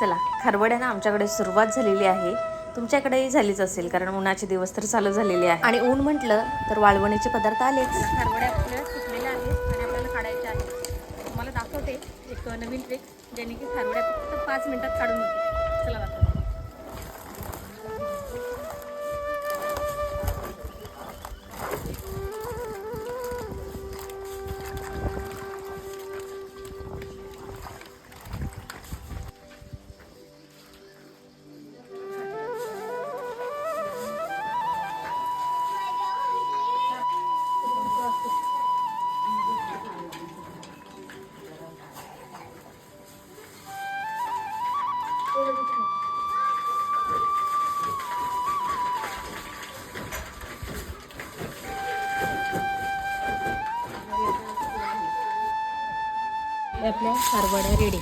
चला, खारवड्यांना आमच्याकडे सुरुवात झालेली आहे. तुमच्याकडेही झालीच असेल, कारण उन्हाचे दिवस तर चालू झालेले आहे आणि ऊन म्हटलं तर वाळवणीचे पदार्थ आलेच. खारवड्या आपल्या सुकलेल्या आहेत आणि आपल्याला काढायच्या आहेत. तुम्हाला दाखवते एक नवीन ट्रिक, ज्याने की खारवड्या फक्त 5 मिनिटात काढून होते. चला दाखवते. आपल्या खारवड्या रेडी.